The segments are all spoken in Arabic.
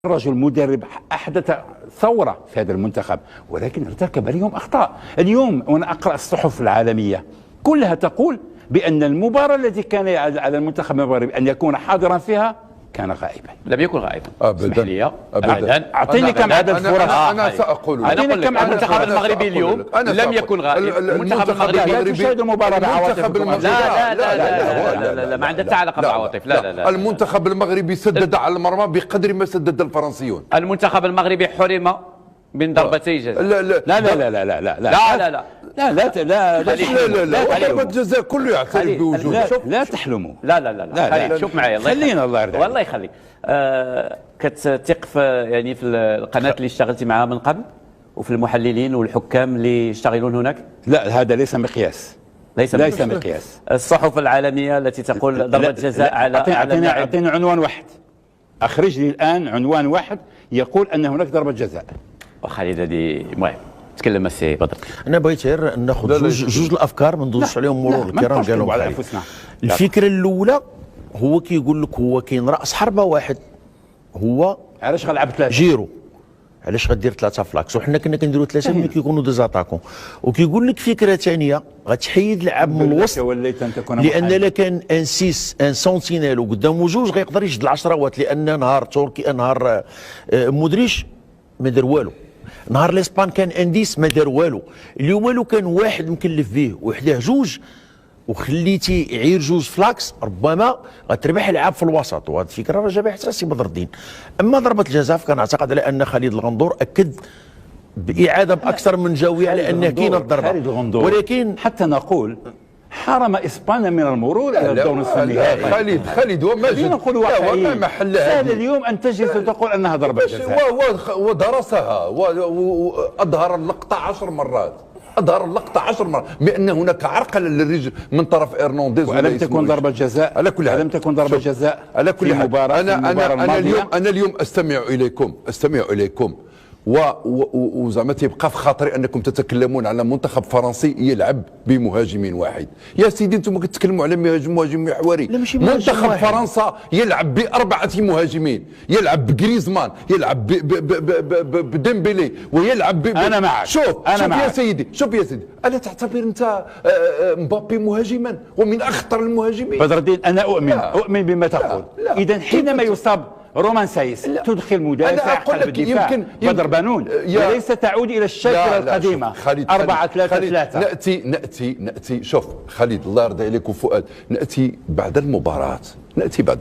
رجل مدرب أحدث ثورة في هذا المنتخب، ولكن ارتكب اليوم أخطاء. اليوم وأنا أقرأ الصحف العالمية كلها تقول بأن المباراة التي كان على المنتخب المغربي أن يكون حاضرا فيها كان غائبا. لم يكن غائبا. ابدا ابدا. اعطيني كم عدد الفرص. انا ساقول اعطيني كم عدد المنتخب المغربي اليوم لم يكن غائب. المنتخب المغربي لا تشاهد المباراة بعواطف. لا ما عندها علاقه بعواطف. لا المنتخب المغربي سدد على المرمى بقدر ما سدد الفرنسيون. المنتخب المغربي حرم من ضربتي جزاء. لا لا لا لا لا لا لا لا لا لا لا لا لا لا ضربة جزاء كله يعترف بوجوده. لا تحلموا. لا خليل شوف معايا الله خلينا الله يرضى والله يخليك. كتثق يعني في القناه اللي اشتغلتي معها من قبل وفي المحللين والحكام اللي يشتغلون هناك؟ لا هذا ليس مقياس. ليس مقياس. الصحف العالميه التي تقول ضربة جزاء على اعطيني عنوان واحد، اخرج لي الان عنوان واحد يقول ان هناك ضربة جزاء. وخالد هذه المهم تكلم السي بدر. انا بغيت غير ناخذ جوج الافكار ما ندوزش عليهم مرور الكرام. قالوا على انفسنا. الفكره الاولى هو كيقول لك هو كاين راس حربه واحد هو علاش غنلعب ثلاثه جيرو، علاش غدير ثلاثه فلاكس وحنا كنا كنديروا ثلاثه ملي كيكونوا ديزاتاكون. وكيقول لك فكره ثانيه غتحيد لعب من الوسط لان لا كان ان 6 ان سونتينيل وقدامه جوج غيقدر يشد العشروات، لان نهار تركي نهار مودريتش ما دار والو، نهار الاسبان كان انديس ما دار والو. اليوم لو كان واحد مكلف به وحداه جوج وخليتي عير جوج فلاكس ربما غتربح العاب في الوسط، وهذه الفكره راه جابها حتى السي بدر الدين. اما ضربه الجزاء فكنعتقد على ان خالد الغندور اكد باعاده باكثر من جاويه على ان كاينه الضربه، ولكن حتى نقول حرم اسبانيا من المرور الى الدور نصف النهائي. خالد وما نقول واقعي سهل اليوم ان تجلس وتقول انها ضربه جزاء ودرسها واظهر اللقطه 10 مرات، أظهر اللقطة 10 مرات بأن هناك عرقلة للرجل من طرف إرنانديز. ولم تكن ضربة جزاء على كل حال. لم تكن ضربة جزاء على كل حال. أنا اليوم أستمع إليكم وزعما تيبقى في خاطري انكم تتكلمون على منتخب فرنسي يلعب بمهاجمين واحد. يا سيدي انتم كتكلموا على مهاجم محوري. منتخب فرنسا يلعب باربعه مهاجمين، يلعب بجريزمان، يلعب بديمبيلي، ويلعب انا معك. شوف يا سيدي الا تعتبر انت مبابي مهاجما ومن اخطر المهاجمين؟ بدر الدين انا اؤمن بما تقول. اذا حينما يصاب رومان سايس تدخل مدافع قلب الدفاع بدر بنون وليس تعود الى الشكل القديمه 4-3-3. ناتي شوف خالد الله يرضى عليك وفؤاد، ناتي بعد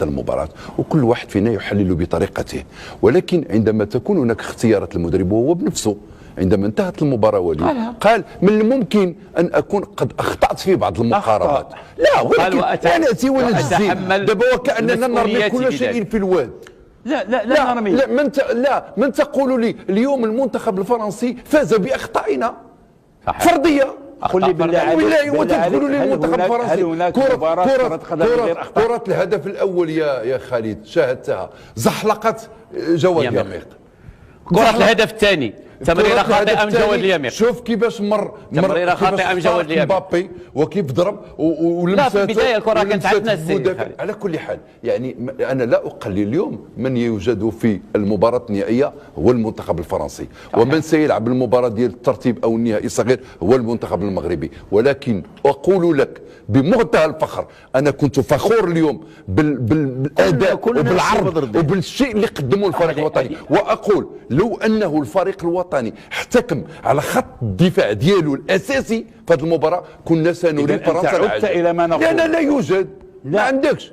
المباراة وكل واحد فينا يحلل بطريقته، ولكن عندما تكون هناك اختيارات المدرب وهو بنفسه عندما انتهت المباراة ولي قال من الممكن أن أكون قد أخطأت في بعض المقاربات. لا ولكن لا نأتي ونجزي دابا وكأننا نرمي كل شيء في الواد. لا نرمي. من تقول لي اليوم المنتخب الفرنسي فاز بأخطائنا فردية. قل لي بالله وتقولوا لي المنتخب الفرنسي هل هناك مباراة غير أخطاء؟ كرة الهدف الأول يا خالد شاهدتها زحلقت جواد يميق. كرة الهدف الثاني تمريره خاطئه من جواد اليمير. شوف كيفاش تمريره خاطئه من جواد اليمير مبابي وكيف ضرب ولمساته. لا في البدايه الكره كانت عندنا السيد. على كل حال يعني انا لا اقلل اليوم من يوجد في المباراه النهائيه هو المنتخب الفرنسي، ومن سيلعب المباراه ديال الترتيب او النهائي الصغير هو المنتخب المغربي. ولكن اقول لك بمنتهى الفخر انا كنت فخور اليوم بالاداء وبالعرض وبالشيء اللي قدمه الفريق الوطني. واقول لو انه الفريق الوطني احتكم على خط الدفاع ديالو الاساسي في هذه المباراه كنا سنري فرنسا. عدت الى ما نقول. لا يوجد. ما عندكش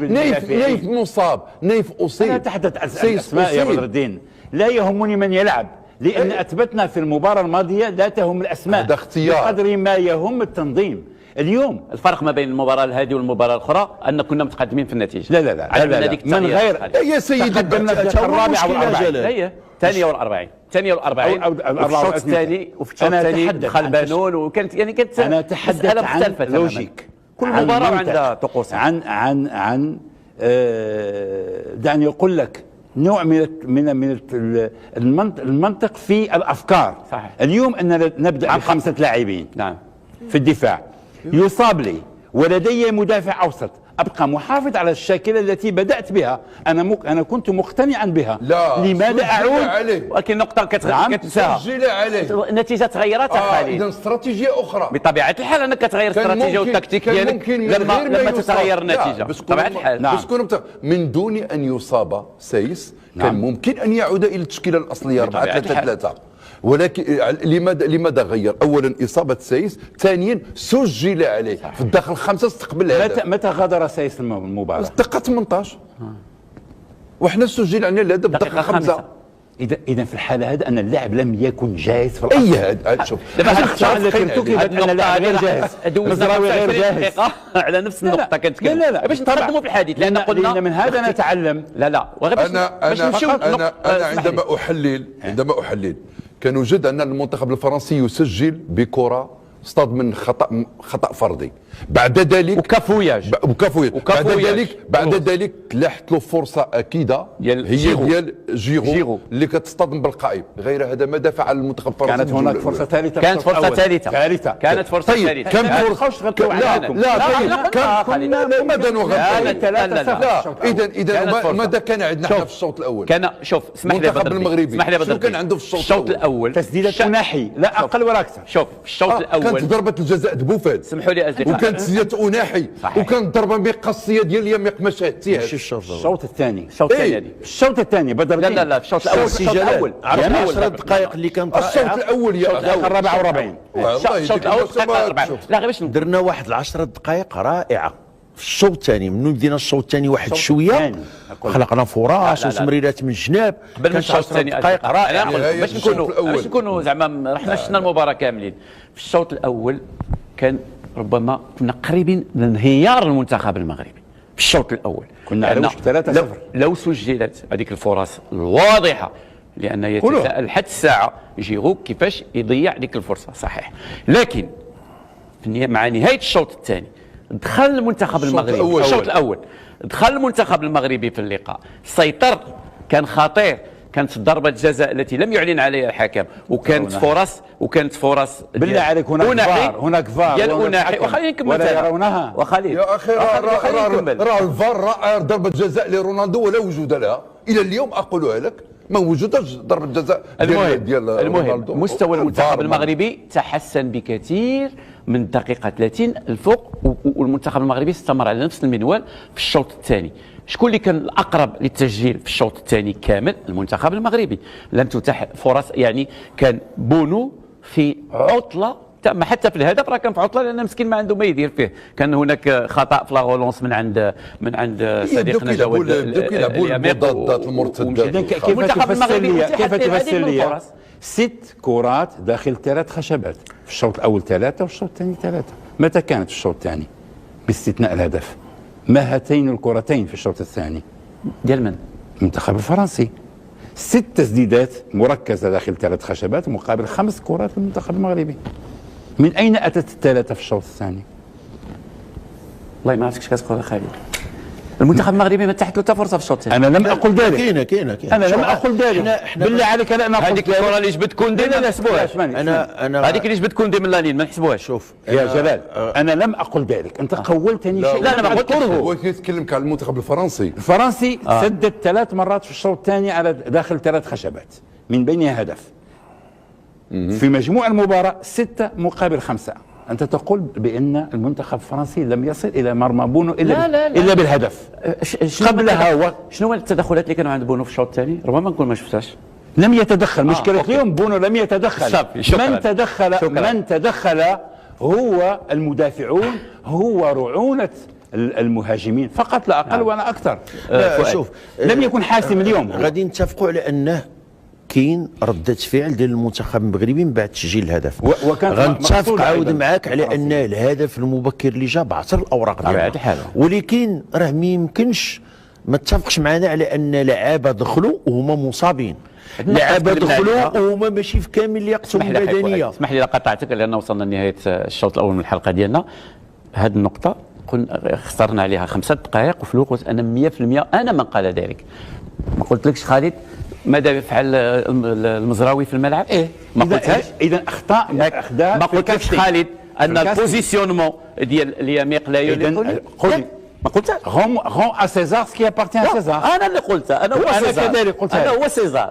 نايف مصاب، نايف اصيب. انا اتحدث عن الاسماء يا بدر الدين، لا يهمني من يلعب لان اثبتنا في المباراه الماضيه لا تهم الاسماء، هذا اختيار بقدر ما يهم التنظيم. اليوم الفرق ما بين المباراه هذه والمباراه الاخرى ان كنا متقدمين في النتيجه. لا من غير يا سيدي تقدمنا في الرابعه والاربعين. هي الثانيه والاربعين وفي الشوط الثاني دخل بانون وكانت انا اتحدث عن لوجيك. كل مباراه عندها طقوس. عن دعني اقول لك نوع من المنطق في الافكار. صحيح. اليوم اننا نبدا ب5 لاعبين نعم في الدفاع، يصاب لي ولدي مدافع اوسط ابقى محافظ على الشاكله التي بدات بها. انا كنت مقتنعا بها. لا، لماذا اعود؟ عليه. ولكن نقطه كتنساها، سجل عليه. النتيجه تغيرت يا خالد. اذا استراتيجيه اخرى بطبيعه الحال انك كتغير الاستراتيجيه والتكتيك ديالك لما تتغير النتيجه بطبيعه الحال. نعم. من دون ان يصاب سايس كان ممكن ان يعود الى التشكيله الاصليه 4-3-3، ولكن لماذا غير؟ اولا اصابه سايس، ثانيا سجل عليه في الداخل 5 استقبل الهدف. متى غادر سايس المباراه؟ الدقه 18 وحنا سجل علينا الهدف الدقيقه 5. اذا في الحاله هذا ان اللاعب لم يكن جاهز في اي الاصل. هذا شوف دابا ان اللاعب غير جاهز، مزراوي غير جاهز على نفس النقطه كنتكلم. لا باش نتقدموا في الحديث لان قلنا لان من هذا نتعلم. لا وغير باش نمشيو انا عندما احلل كان وجد ان المنتخب الفرنسي يسجل بكره اصطاد من خطا فردي، بعد ذلك وكافوياج بعد ذلك لاحت له فرصه اكيده هي ديال جيرو اللي كتصطدم بالقائم. غير هذا ماذا فعل المنتخب الفرنسي؟ كانت هناك فرصه ثالثه. كانت فرصه ثالثه. طيب كم فرصه؟ لا ماذا نغطي؟ اذا ماذا كان عندنا في الشوط الاول؟ كان شوف اسمح لي بدر، شنو كان عنده في الشوط الاول؟ تسديده اناحي لا اقل ولا اكثر. شوف الشوط الاول كانت ضربه الجزاء بوفاد، سمحوا لي اصدقائي، وكانت تسديده اناحي، وكانت ضربه مقصيه ديال يميق مشات. الشوط الثاني الشوط الثاني بدر. لا في الشوط الاول 10 دقائق اللي كانت الشوط الاول يا اخي 44. الشوط الاول لا غير باش درنا واحد 10 دقائق رائعه في الشوط الثاني. منو بدينا الشوط الثاني واحد شويه خلقنا فرص وتمريرات من الجناب. قبل من الشوط الثاني دقائق رائعه باش نكونوا زعما رحنا شفنا المباراه كاملين. في الشوط الاول كان ربما كنا قريبين لانهيار المنتخب المغربي في الشوط الاول. كنا على وشك 3-0 لو سجلت هذيك الفرص الواضحه، لان يتساءل حتى الساعه جيرو كيفاش يضيع ديك الفرصه. صحيح، لكن مع نهايه الشوط الثاني دخل المنتخب المغربي الشوط الاول دخل المنتخب المغربي في اللقاء، سيطر، كان خطير، كانت ضربه جزاء التي لم يعلن عليها الحكم، وكانت فرص بالله عليك هناك فار ديال أناحي. وخلينا نكمل ولا يرونها. يا اخي راه الفار راه ضربه جزاء لرونالدو ولا وجود لها الى اليوم. اقولها لك ما وجدتش ضربه جزاء ديال رونالدو. مستوى المنتخب المغربي تحسن بكثير من الدقيقه 30 الفوق، والمنتخب المغربي استمر على نفس المنوال في الشوط الثاني. شكون اللي كان الاقرب للتسجيل في الشوط الثاني كامل؟ المنتخب المغربي. لم تتاح فرص، يعني كان بونو في عطله، حتى في الهدف راه كان في عطله لان مسكين ما عنده ما يدير فيه. كان هناك خطا في لاغولونس من عند صديقنا جواد المضادات المرتده. كيف تفسر لي 6 كرات داخل 3 خشبات في الشوط الاول 3 والشوط الثاني 3؟ متى كانت في الشوط الثاني باستثناء الهدف؟ ما هاتين الكرتين في الشوط الثاني ديال من؟ المنتخب الفرنسي. 6 تسديدات مركزه داخل 3 خشبات مقابل 5 كرات للمنتخب المغربي. من اين اتت الثلاثه في الشوط الثاني؟ والله ما عرفتش كتقول خالد. المنتخب المغربي ما تحت له حتى فرصه في الشوط الثاني. انا لم اقل ذلك. كاينه انا لم اقل ذلك. بالله عليك انا هذيك الكره اللي جبت كوندي ما نحسبوهاش. انا هذيك اللي جبت كوندي من لانين ما نحسبوهاش. شوف يا جلال انا لم اقل ذلك، انت قولتني شيء. لا انا ما قلتش. هو كيتكلم على المنتخب الفرنسي. الفرنسي سدد 3 مرات في الشوط الثاني على داخل 3 خشبات من بينها هدف. في مجموع المباراه 6 مقابل 5. أنت تقول بأن المنتخب الفرنسي لم يصل إلى مرمى بونو إلا بالهدف. قبلها شنو التدخلات اللي كانوا عند بونو في الشوط الثاني؟ ربما نكون ما شفتهاش. لم يتدخل. مشكلة اليوم بونو لم يتدخل. من تدخل هو المدافعون، هو رعونة المهاجمين فقط لا أقل ولا أكثر. شوف لم يكن حاسم اليوم. غادي نتفقوا على أنه كاين ردة فعل ديال المنتخب المغربي من بعد تسجيل الهدف. غنتفق عاود معاك على ان الهدف المبكر اللي جا بعثر الاوراق ديالو، ولكن راه ما يمكنش ما تتفقش معنا على ان لعابه دخلوا وهما مصابين. لعابه دخلوا وهما ماشي في كامل لياقتهم البدنيه. اسمح لي قطعتك لان وصلنا لنهايه الشوط الاول من الحلقه ديالنا. هذه النقطه اخترنا عليها 5 دقائق، وفي الوقت انا 100% انا من قال ذلك. ما قلتلكش خالد ماذا يفعل المزراوي في الملعب؟ ما قلتهاش. اذا اخطاء ما قلتلكش خالد ان البوزيسيونمون ديال اليميق لا يليق. ما قلتهاش. rends à César ce qui appartient à César. انا اللي قلتها، انا هو وأنا سيزار، كذلك قلتها. انا هو سيزار.